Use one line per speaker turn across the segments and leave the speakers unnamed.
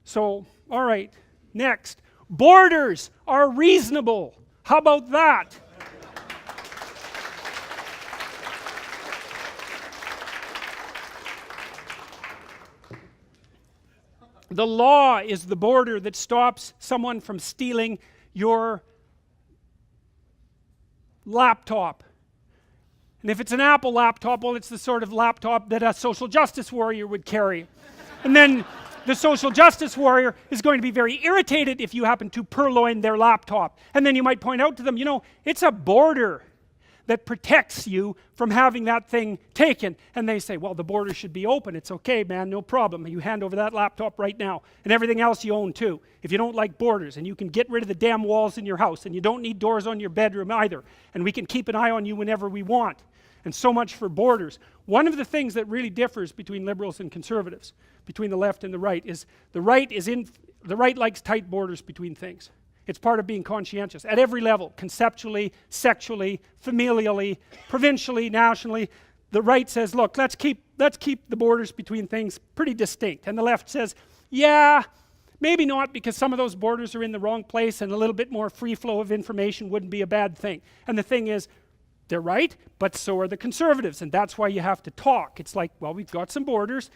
So, all right, next. Borders are reasonable. How about that? The law is the border that stops someone from stealing your laptop. And if it's an Apple laptop, well, it's the sort of laptop that a social justice warrior would carry. And then the social justice warrior is going to be very irritated if you happen to purloin their laptop. And then you might point out to them, you know, it's a border that protects you from having that thing taken. And they say, well, the border should be open. It's okay, man, no problem. You hand over that laptop right now. And everything else you own too. If you don't like borders, and you can get rid of the damn walls in your house, and you don't need doors on your bedroom either. And we can keep an eye on you whenever we want. And so much for borders. One of the things that really differs between liberals and conservatives, between the left and the right, is the right likes tight borders between things. It's part of being conscientious at every level, conceptually, sexually, familially, provincially, nationally. The right says, look, let's keep the borders between things pretty distinct. And the left says, yeah, maybe not, because some of those borders are in the wrong place, and a little bit more free flow of information wouldn't be a bad thing. And the thing is, they're right, but so are the conservatives, and that's why you have to talk. It's like, well, we've got some borders.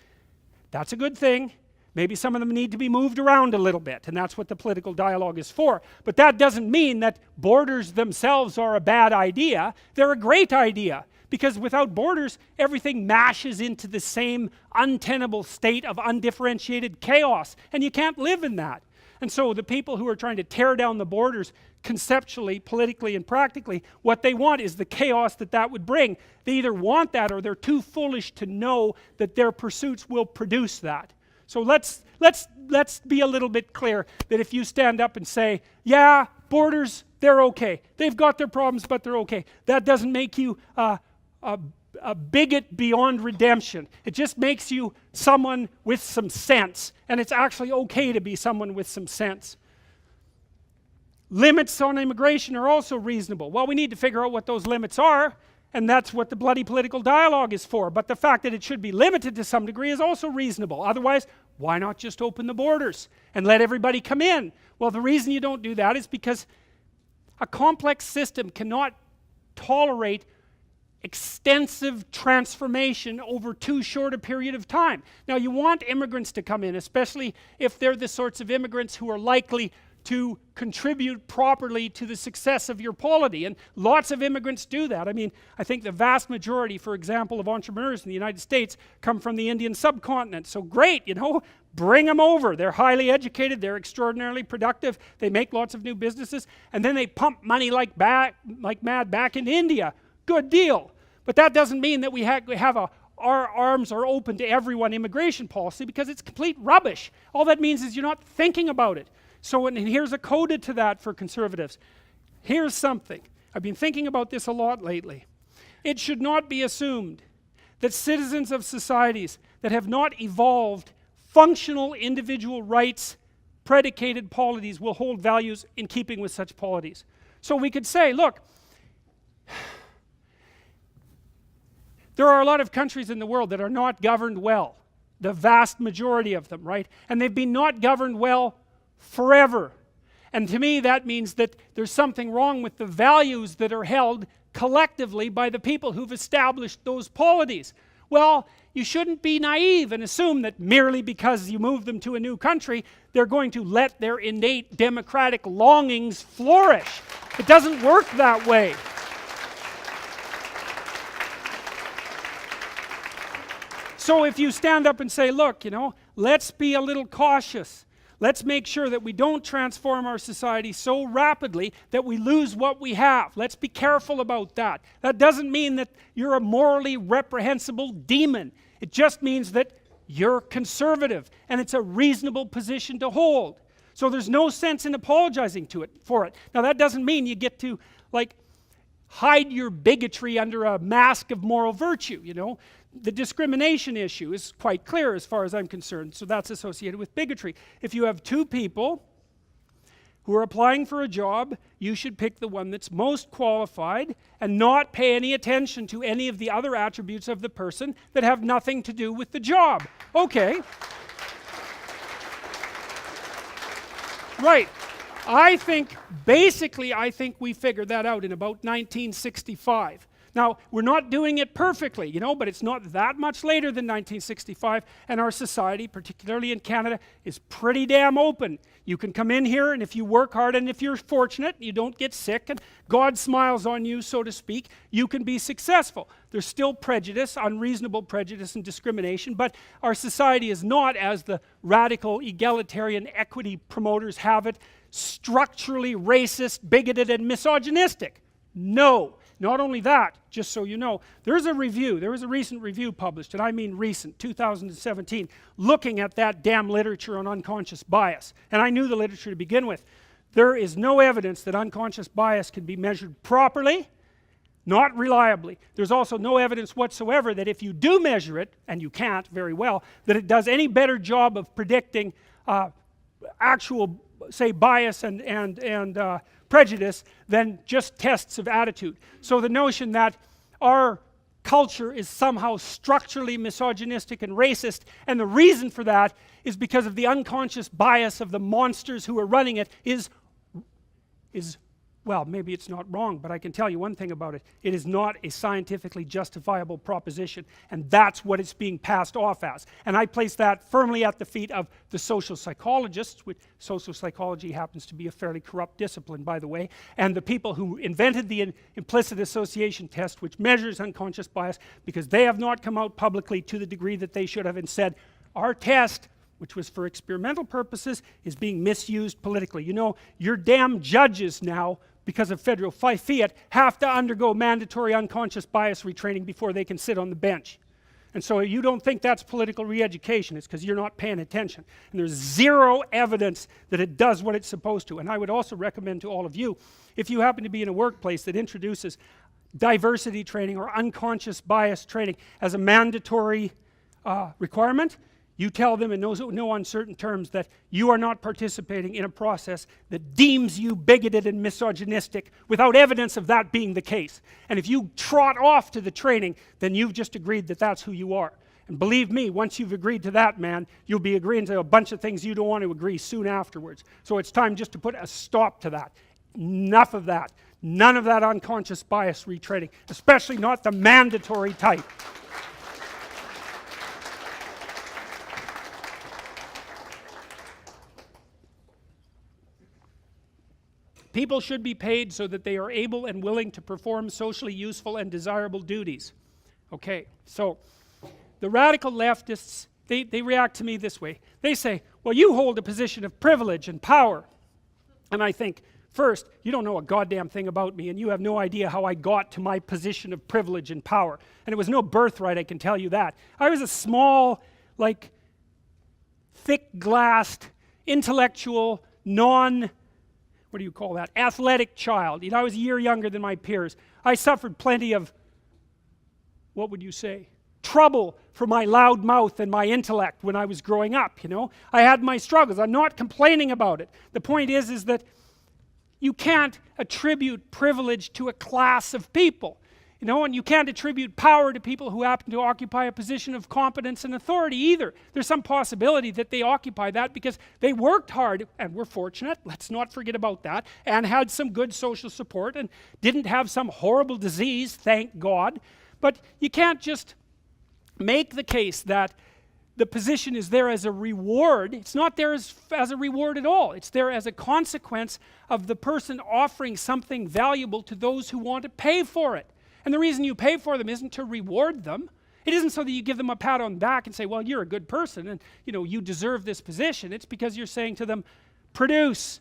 That's a good thing. Maybe some of them need to be moved around a little bit, and that's what the political dialogue is for. But that doesn't mean that borders themselves are a bad idea. They're a great idea, because without borders, everything mashes into the same untenable state of undifferentiated chaos, and you can't live in that. And so the people who are trying to tear down the borders conceptually, politically, and practically, what they want is the chaos that would bring. They either want that, or they're too foolish to know that their pursuits will produce that. So let's be a little bit clear that if you stand up and say, yeah, borders, they're okay. They've got their problems, but they're okay. That doesn't make you a bigot beyond redemption. It just makes you someone with some sense. And it's actually okay to be someone with some sense. Limits on immigration are also reasonable. Well, we need to figure out what those limits are. And that's what the bloody political dialogue is for. But the fact that it should be limited to some degree is also reasonable. Otherwise, why not just open the borders and let everybody come in? Well, the reason you don't do that is because a complex system cannot tolerate extensive transformation over too short a period of time. Now, you want immigrants to come in, especially if they're the sorts of immigrants who are likely to contribute properly to the success of your polity, and lots of immigrants do that. I mean, I think the vast majority, for example, of entrepreneurs in the United States come from the Indian subcontinent. So great, you know, bring them over. They're highly educated, they're extraordinarily productive, they make lots of new businesses, and then they pump money like mad back into India. Good deal. But that doesn't mean that we have our arms are open to everyone immigration policy, because it's complete rubbish. All that means is you're not thinking about it. So, and here's a coda to that for conservatives. Here's something. I've been thinking about this a lot lately. It should not be assumed that citizens of societies that have not evolved functional individual rights predicated polities will hold values in keeping with such polities. So we could say, look, there are a lot of countries in the world that are not governed well. The vast majority of them, right? And they've been not governed well forever. And to me, that means that there's something wrong with the values that are held collectively by the people who've established those polities. Well, you shouldn't be naive and assume that merely because you move them to a new country, they're going to let their innate democratic longings flourish. It doesn't work that way. So if you stand up and say, look, you know, let's be a little cautious. Let's make sure that we don't transform our society so rapidly that we lose what we have. Let's be careful about that. That doesn't mean that you're a morally reprehensible demon. It just means that you're conservative, and it's a reasonable position to hold. So there's no sense in apologizing for it. Now, that doesn't mean you get to, like, hide your bigotry under a mask of moral virtue, you know. The discrimination issue is quite clear as far as I'm concerned, so that's associated with bigotry. If you have two people who are applying for a job, you should pick the one that's most qualified and not pay any attention to any of the other attributes of the person that have nothing to do with the job. Okay. Right. I think, basically, I think we figured that out in about 1965. Now, we're not doing it perfectly, you know, but it's not that much later than 1965, and our society, particularly in Canada, is pretty damn open. You can come in here, and if you work hard, and if you're fortunate, you don't get sick, and God smiles on you, so to speak, you can be successful. There's still prejudice, unreasonable prejudice and discrimination, but our society is not, as the radical egalitarian equity promoters have it, structurally racist, bigoted, and misogynistic. No. Not only that, just so you know, there was a recent review published, and I mean recent, 2017, looking at that damn literature on unconscious bias. And I knew the literature to begin with. There is no evidence that unconscious bias can be measured properly, not reliably. There's also no evidence whatsoever that if you do measure it, and you can't very well, that it does any better job of predicting actual, say, bias and prejudice than just tests of attitude. So the notion that our culture is somehow structurally misogynistic and racist, and the reason for that is because of the unconscious bias of the monsters who are running it is well, maybe it's not wrong, but I can tell you one thing about it. It is not a scientifically justifiable proposition, and that's what it's being passed off as. And I place that firmly at the feet of the social psychologists, which social psychology happens to be a fairly corrupt discipline, by the way, and the people who invented the implicit association test, which measures unconscious bias, because they have not come out publicly to the degree that they should have and said, our test, which was for experimental purposes, is being misused politically. You know, your damn judges now, because of federal fiat, have to undergo mandatory unconscious bias retraining before they can sit on the bench. And so you don't think that's political re-education, it's because you're not paying attention. And there's zero evidence that it does what it's supposed to. And I would also recommend to all of you, if you happen to be in a workplace that introduces diversity training or unconscious bias training as a mandatory requirement, you tell them in no uncertain terms that you are not participating in a process that deems you bigoted and misogynistic without evidence of that being the case. And if you trot off to the training, then you've just agreed that that's who you are. And believe me, once you've agreed to that, man, you'll be agreeing to a bunch of things you don't want to agree soon afterwards. So it's time just to put a stop to that. Enough of that. None of that unconscious bias retraining, especially not the mandatory type. People should be paid so that they are able and willing to perform socially useful and desirable duties. Okay, so the radical leftists, they react to me this way. They say, well, you hold a position of privilege and power. And I think, first, you don't know a goddamn thing about me, and you have no idea how I got to my position of privilege and power. And it was no birthright, I can tell you that. I was a small, like, thick-glassed, intellectual, what do you call that, athletic child. You know, I was a year younger than my peers. I suffered plenty of, what would you say, trouble for my loud mouth and my intellect when I was growing up, you know. I had my struggles. I'm not complaining about it. The point is that you can't attribute privilege to a class of people. You know, and you can't attribute power to people who happen to occupy a position of competence and authority either. There's some possibility that they occupy that because they worked hard, and were fortunate, let's not forget about that, and had some good social support, and didn't have some horrible disease, thank God. But you can't just make the case that the position is there as a reward. It's not there as a reward at all. It's there as a consequence of the person offering something valuable to those who want to pay for it. And the reason you pay for them isn't to reward them. It isn't so that you give them a pat on the back and say, well, you're a good person and you deserve this position. It's because you're saying to them, produce.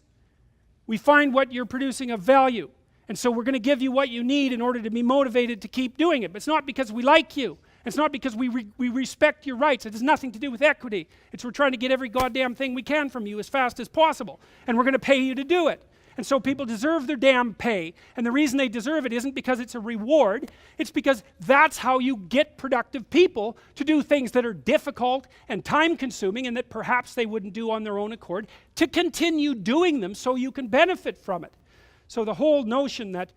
We find what you're producing of value. And so we're going to give you what you need in order to be motivated to keep doing it. But it's not because we like you. It's not because we respect your rights. It has nothing to do with equity. It's we're trying to get every goddamn thing we can from you as fast as possible. And we're going to pay you to do it. And so people deserve their damn pay. And the reason they deserve it isn't because it's a reward. It's because that's how you get productive people to do things that are difficult and time-consuming and that perhaps they wouldn't do on their own accord, to continue doing them so you can benefit from it. So the whole notion that,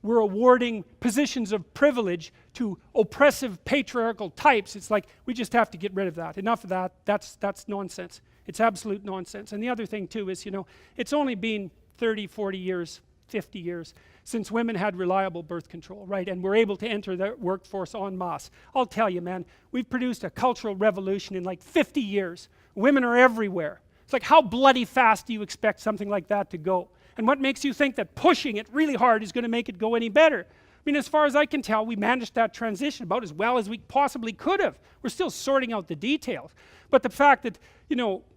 we're awarding positions of privilege to oppressive patriarchal types, it's like we just have to get rid of that. Enough of that. That's nonsense. It's absolute nonsense. And the other thing too is, it's only been 30, 40 years, 50 years since women had reliable birth control, right? And were able to enter the workforce en masse. I'll tell you, man, we've produced a cultural revolution in like 50 years. Women are everywhere. It's like, how bloody fast do you expect something like that to go? And what makes you think that pushing it really hard is going to make it go any better? I mean, as far as I can tell, we managed that transition about as well as we possibly could have. We're still sorting out the details. But the fact that,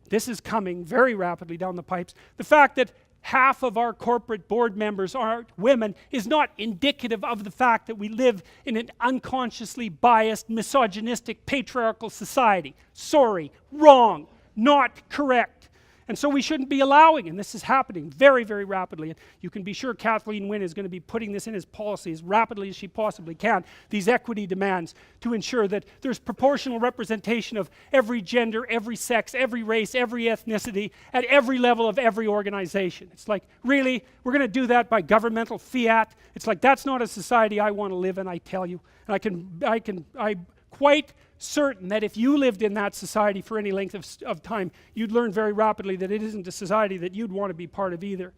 this is coming very rapidly down the pipes, the fact that half of our corporate board members are women is not indicative of the fact that we live in an unconsciously biased, misogynistic, patriarchal society. Sorry, wrong, not correct. And so we shouldn't be allowing, and this is happening very, very rapidly, and you can be sure Kathleen Wynne is going to be putting this in as policy as rapidly as she possibly can, these equity demands to ensure that there's proportional representation of every gender, every sex, every race, every ethnicity, at every level of every organization. It's like, really? We're going to do that by governmental fiat? It's like, that's not a society I want to live in, I tell you. And I'm quite certain that if you lived in that society for any length of time, you'd learn very rapidly that it isn't a society that you'd want to be part of either.